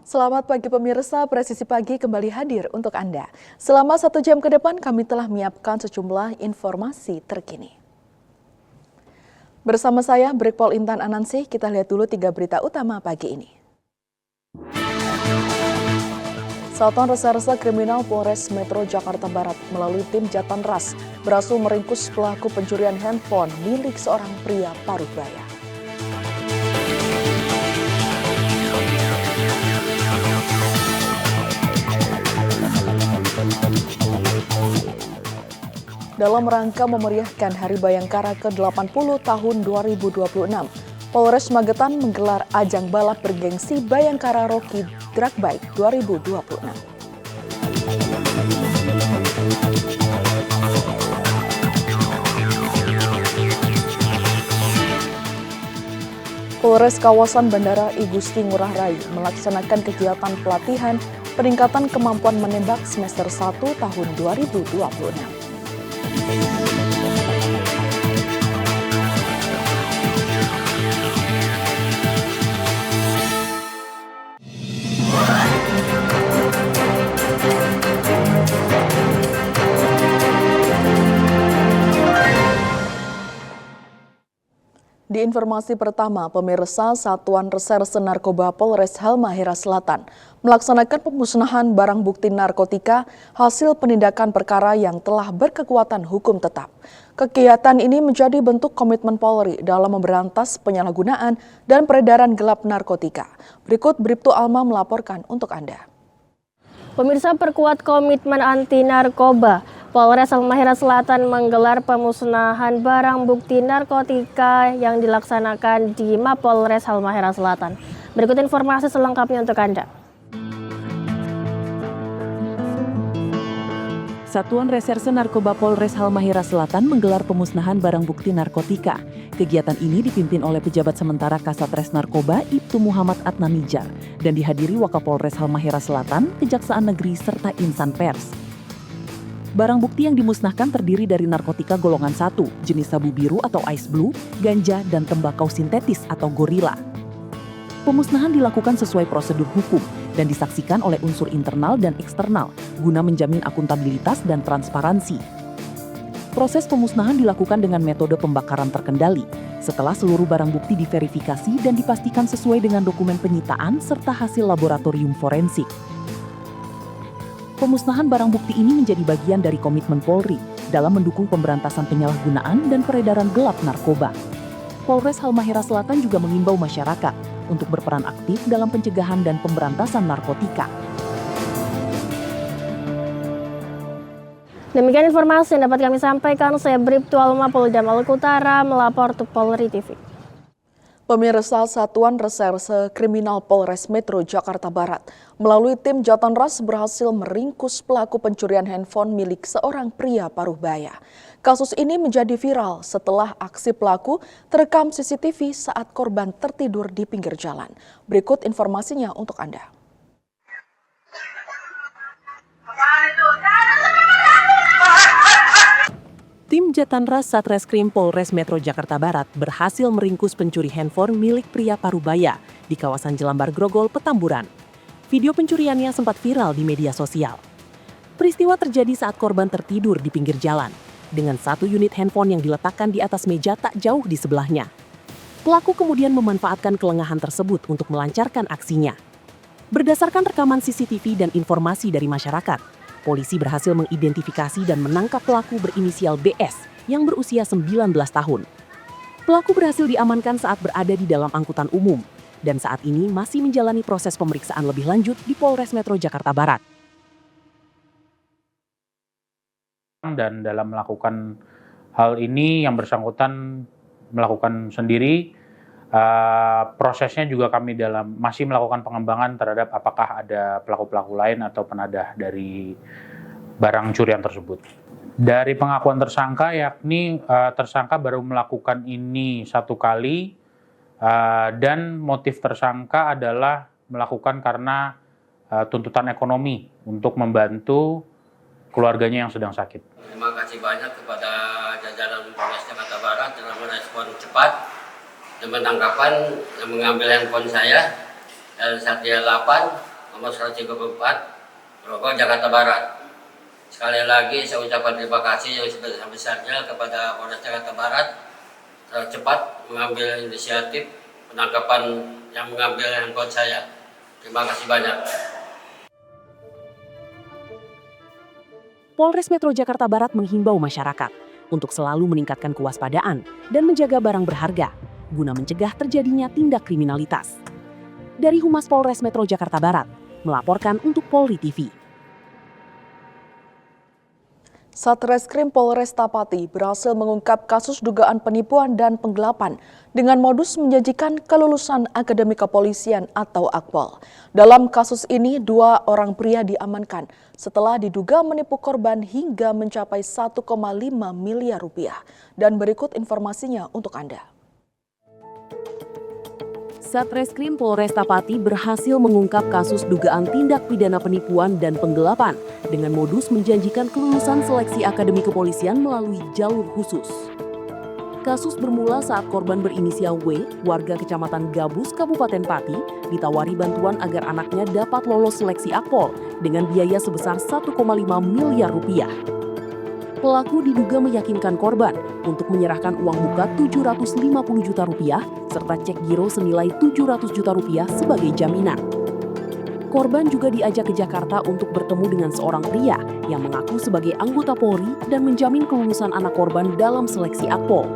Selamat pagi pemirsa, Presisi Pagi kembali hadir untuk Anda. Selama 1 jam ke depan kami telah menyiapkan sejumlah informasi terkini. Bersama saya, Brigpol Intan Anansih, kita lihat dulu 3 berita utama pagi ini. Satuan Reserse Kriminal Polres Metro Jakarta Barat melalui tim Jatanras berhasil meringkus pelaku pencurian handphone milik seorang pria Parubaya. Dalam rangka memeriahkan Hari Bayangkara ke-80 tahun 2026, Polres Magetan menggelar ajang balap bergengsi Bayangkara Rocky Drag Bike 2026. Polres kawasan Bandara I Gusti Ngurah Rai melaksanakan kegiatan pelatihan peningkatan kemampuan menembak semester 1 tahun 2026. Di informasi pertama, pemirsa Satuan Reserse Narkoba Polres Halmahera Selatan melaksanakan pemusnahan barang bukti narkotika hasil penindakan perkara yang telah berkekuatan hukum tetap. Kegiatan ini menjadi bentuk komitmen Polri dalam memberantas penyalahgunaan dan peredaran gelap narkotika. Berikut Bribtu Alma melaporkan untuk Anda. Pemirsa, perkuat komitmen anti narkoba. Polres Halmahera Selatan menggelar pemusnahan barang bukti narkotika yang dilaksanakan di Mapolres Halmahera Selatan. Berikut informasi selengkapnya untuk Anda. Satuan Reserse Narkoba Polres Halmahera Selatan menggelar pemusnahan barang bukti narkotika. Kegiatan ini dipimpin oleh pejabat sementara Kasatres Narkoba Ibtu Muhammad Adnamijar dan dihadiri Wakapolres Halmahera Selatan, Kejaksaan Negeri, serta insan pers. Barang bukti yang dimusnahkan terdiri dari narkotika golongan 1, jenis sabu biru atau ice blue, ganja, dan tembakau sintetis atau gorila. Pemusnahan dilakukan sesuai prosedur hukum dan disaksikan oleh unsur internal dan eksternal guna menjamin akuntabilitas dan transparansi. Proses pemusnahan dilakukan dengan metode pembakaran terkendali setelah seluruh barang bukti diverifikasi dan dipastikan sesuai dengan dokumen penyitaan serta hasil laboratorium forensik. Pemusnahan barang bukti ini menjadi bagian dari komitmen Polri dalam mendukung pemberantasan penyalahgunaan dan peredaran gelap narkoba. Polres Halmahera Selatan juga mengimbau masyarakat untuk berperan aktif dalam pencegahan dan pemberantasan narkotika. Demikian informasi yang dapat kami sampaikan. Saya Bribtu Alma, Polda Maluku Utara, melapor untuk Polri TV. Pemirsa, Satuan Reserse Kriminal Polres Metro Jakarta Barat melalui tim Jatanras berhasil meringkus pelaku pencurian handphone milik seorang pria Parubaya. Kasus ini menjadi viral setelah aksi pelaku terekam CCTV saat korban tertidur di pinggir jalan. Berikut informasinya untuk Anda. Tim Jatanras Satreskrim Polres Metro Jakarta Barat berhasil meringkus pencuri handphone milik pria Parubaya di kawasan Jelambar Grogol, Petamburan. Video pencuriannya sempat viral di media sosial. Peristiwa terjadi saat korban tertidur di pinggir jalan dengan satu unit handphone yang diletakkan di atas meja tak jauh di sebelahnya. Pelaku kemudian memanfaatkan kelengahan tersebut untuk melancarkan aksinya. Berdasarkan rekaman CCTV dan informasi dari masyarakat, polisi berhasil mengidentifikasi dan menangkap pelaku berinisial BS yang berusia 19 tahun. Pelaku berhasil diamankan saat berada di dalam angkutan umum dan saat ini masih menjalani proses pemeriksaan lebih lanjut di Polres Metro Jakarta Barat. Dan dalam melakukan hal ini yang bersangkutan melakukan sendiri, prosesnya juga kami masih melakukan pengembangan terhadap apakah ada pelaku-pelaku lain atau penadah dari barang curian tersebut. Dari pengakuan tersangka, yakni tersangka baru melakukan ini 1 kali dan motif tersangka adalah melakukan karena tuntutan ekonomi untuk membantu keluarganya yang sedang sakit. Terima kasih banyak kepada jajaran Polres Jakarta Barat telah merespon cepat dan penangkapan yang mengambil handphone saya dari Satria 8 nomor 134, Grogol, Jakarta Barat. Sekali lagi saya ucapkan terima kasih yang sebesar-besarnya kepada Polres Jakarta Barat telah cepat mengambil inisiatif penangkapan yang mengambil handphone saya. Terima kasih banyak. Polres Metro Jakarta Barat menghimbau masyarakat untuk selalu meningkatkan kewaspadaan dan menjaga barang berharga guna mencegah terjadinya tindak kriminalitas. Dari Humas Polres Metro Jakarta Barat, melaporkan untuk Polri TV. Satreskrim Polresta Pati berhasil mengungkap kasus dugaan penipuan dan penggelapan dengan modus menjanjikan kelulusan Akademi Kepolisian atau Akpol. Dalam kasus ini, 2 orang pria diamankan setelah diduga menipu korban hingga mencapai 1,5 miliar rupiah. Dan berikut informasinya untuk Anda. Satreskrim Polresta Pati berhasil mengungkap kasus dugaan tindak pidana penipuan dan penggelapan dengan modus menjanjikan kelulusan seleksi Akademi Kepolisian melalui jalur khusus. Kasus bermula saat korban berinisial W, warga Kecamatan Gabus, Kabupaten Pati, ditawari bantuan agar anaknya dapat lolos seleksi Akpol dengan biaya sebesar 1,5 miliar rupiah. Pelaku diduga meyakinkan korban untuk menyerahkan uang muka 750 juta rupiah serta cek giro senilai 700 juta rupiah sebagai jaminan. Korban juga diajak ke Jakarta untuk bertemu dengan seorang pria yang mengaku sebagai anggota Polri dan menjamin kelulusan anak korban dalam seleksi Akpol.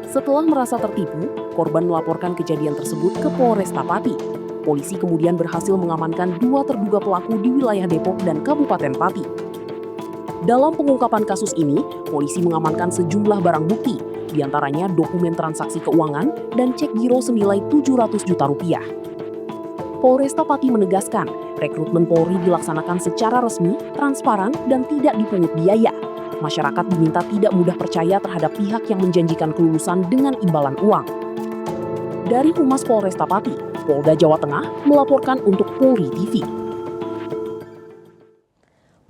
Setelah merasa tertipu, korban melaporkan kejadian tersebut ke Polresta Pati. Polisi kemudian berhasil mengamankan 2 terduga pelaku di wilayah Depok dan Kabupaten Pati. Dalam pengungkapan kasus ini, polisi mengamankan sejumlah barang bukti, diantaranya dokumen transaksi keuangan dan cek giro senilai 700 juta rupiah. Polresta Pati menegaskan, rekrutmen Polri dilaksanakan secara resmi, transparan, dan tidak dipungut biaya. Masyarakat diminta tidak mudah percaya terhadap pihak yang menjanjikan kelulusan dengan imbalan uang. Dari Humas Polresta Pati, Polda Jawa Tengah melaporkan untuk Polri TV.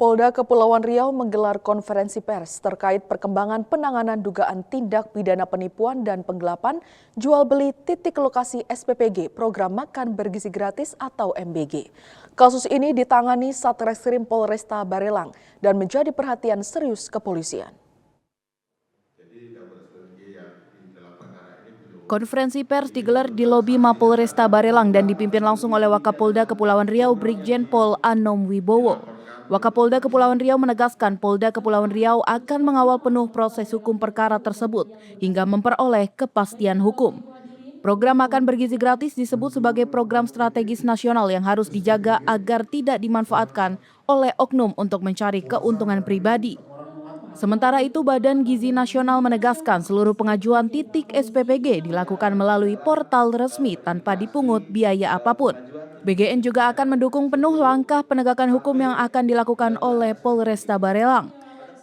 Polda Kepulauan Riau menggelar konferensi pers terkait perkembangan penanganan dugaan tindak pidana penipuan dan penggelapan jual beli titik lokasi SPPG program makan bergizi gratis atau MBG. Kasus ini ditangani Satreskrim Polresta Barelang dan menjadi perhatian serius kepolisian. Konferensi pers digelar di lobi Mapolresta Barelang dan dipimpin langsung oleh Wakapolda Kepulauan Riau Brigjen Pol Anom Wibowo. Wakapolda Kepulauan Riau menegaskan Polda Kepulauan Riau akan mengawal penuh proses hukum perkara tersebut hingga memperoleh kepastian hukum. Program makan bergizi gratis disebut sebagai program strategis nasional yang harus dijaga agar tidak dimanfaatkan oleh oknum untuk mencari keuntungan pribadi. Sementara itu, Badan Gizi Nasional menegaskan seluruh pengajuan titik SPPG dilakukan melalui portal resmi tanpa dipungut biaya apapun. BGN juga akan mendukung penuh langkah penegakan hukum yang akan dilakukan oleh Polresta Barelang.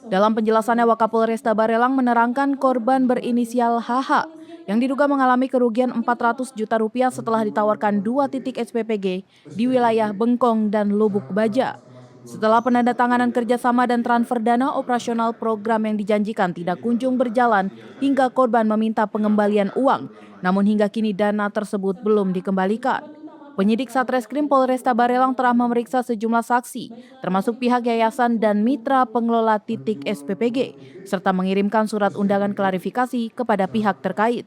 Dalam penjelasannya, Wakapolresta Barelang menerangkan korban berinisial HH yang diduga mengalami kerugian 400 juta rupiah setelah ditawarkan 2 titik SPPG di wilayah Bengkong dan Lubuk Baja. Setelah penandatanganan kerjasama dan transfer dana operasional program yang dijanjikan tidak kunjung berjalan hingga korban meminta pengembalian uang, namun hingga kini dana tersebut belum dikembalikan. Penyidik Satreskrim Polresta Barelang telah memeriksa sejumlah saksi, termasuk pihak yayasan dan mitra pengelola titik SPPG, serta mengirimkan surat undangan klarifikasi kepada pihak terkait.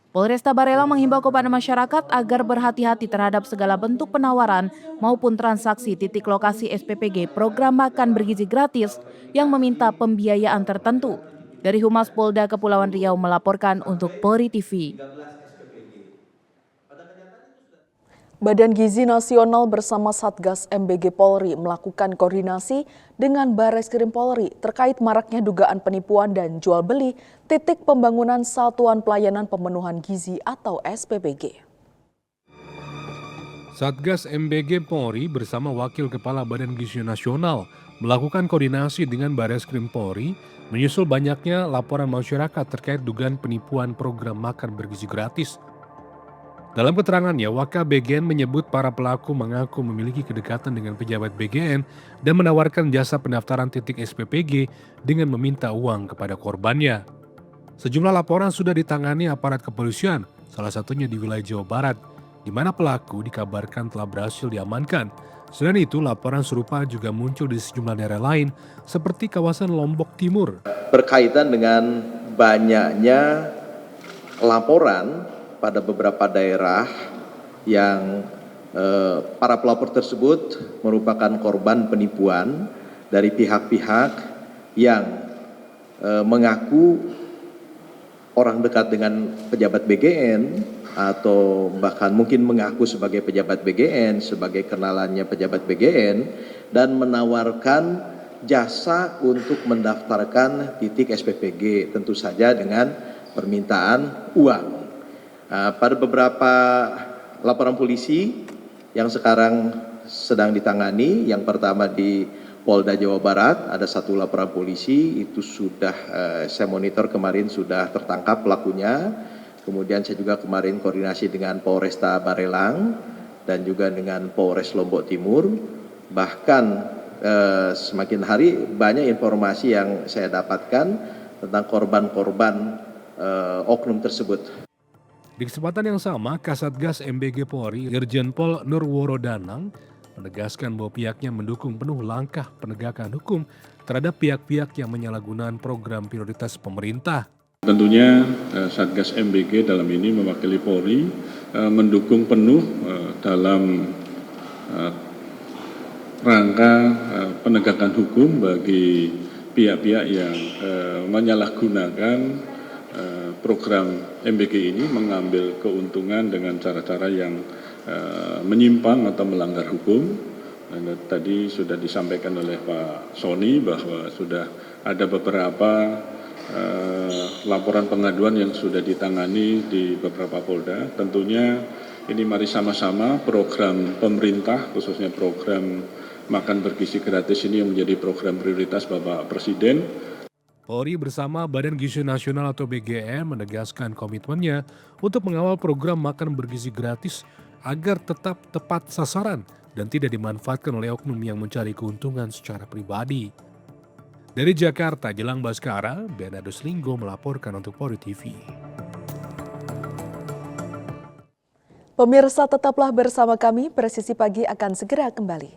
Polresta Barelang menghimbau kepada masyarakat agar berhati-hati terhadap segala bentuk penawaran maupun transaksi titik lokasi SPPG program makan bergizi gratis yang meminta pembiayaan tertentu. Dari Humas Polda Kepulauan Riau melaporkan untuk Polri TV. Badan Gizi Nasional bersama Satgas MBG Polri melakukan koordinasi dengan Bareskrim Polri terkait maraknya dugaan penipuan dan jual beli titik pembangunan Satuan Pelayanan Pemenuhan Gizi atau SPPG. Satgas MBG Polri bersama Wakil Kepala Badan Gizi Nasional melakukan koordinasi dengan Bareskrim Polri menyusul banyaknya laporan masyarakat terkait dugaan penipuan program makan bergizi gratis. Dalam keterangannya, WKBGN menyebut para pelaku mengaku memiliki kedekatan dengan pejabat BGN dan menawarkan jasa pendaftaran titik SPPG dengan meminta uang kepada korbannya. Sejumlah laporan sudah ditangani aparat kepolisian, salah satunya di wilayah Jawa Barat. di mana pelaku dikabarkan telah berhasil diamankan. Selain itu, laporan serupa juga muncul di sejumlah daerah lain seperti kawasan Lombok Timur. Berkaitan dengan banyaknya laporan pada beberapa daerah yang para pelapor tersebut merupakan korban penipuan dari pihak-pihak yang mengaku orang dekat dengan pejabat BGN atau bahkan mungkin mengaku sebagai pejabat BGN, sebagai kenalannya pejabat BGN, dan menawarkan jasa untuk mendaftarkan titik SPPG, tentu saja dengan permintaan uang. Pada beberapa laporan polisi yang sekarang sedang ditangani, yang pertama di Polda Jawa Barat, ada satu laporan polisi, itu sudah saya monitor kemarin sudah tertangkap pelakunya. Kemudian saya juga kemarin koordinasi dengan Polresta Barelang dan juga dengan Polres Lombok Timur. Bahkan semakin hari banyak informasi yang saya dapatkan tentang korban-korban oknum tersebut. Di kesempatan yang sama, Kasatgas MBG Polri, Irjen Pol Nurworo Danang, menegaskan bahwa pihaknya mendukung penuh langkah penegakan hukum terhadap pihak-pihak yang menyalahgunakan program prioritas pemerintah. Tentunya Satgas MBG dalam ini mewakili Polri mendukung penuh dalam rangka penegakan hukum bagi pihak-pihak yang menyalahgunakan program MBG ini, mengambil keuntungan dengan cara-cara yang menyimpang atau melanggar hukum. Dan tadi sudah disampaikan oleh Pak Sony bahwa sudah ada beberapa laporan pengaduan yang sudah ditangani di beberapa Polda. Tentunya ini mari sama-sama program pemerintah, khususnya program makan bergizi gratis ini yang menjadi program prioritas Bapak Presiden. Polri bersama Badan Gizi Nasional atau BGN menegaskan komitmennya untuk mengawal program makan bergizi gratis agar tetap tepat sasaran dan tidak dimanfaatkan oleh oknum yang mencari keuntungan secara pribadi. Dari Jakarta, Jelang Baskara, Bernardus Linggo melaporkan untuk Polri TV. Pemirsa, tetaplah bersama kami, Presisi Pagi akan segera kembali.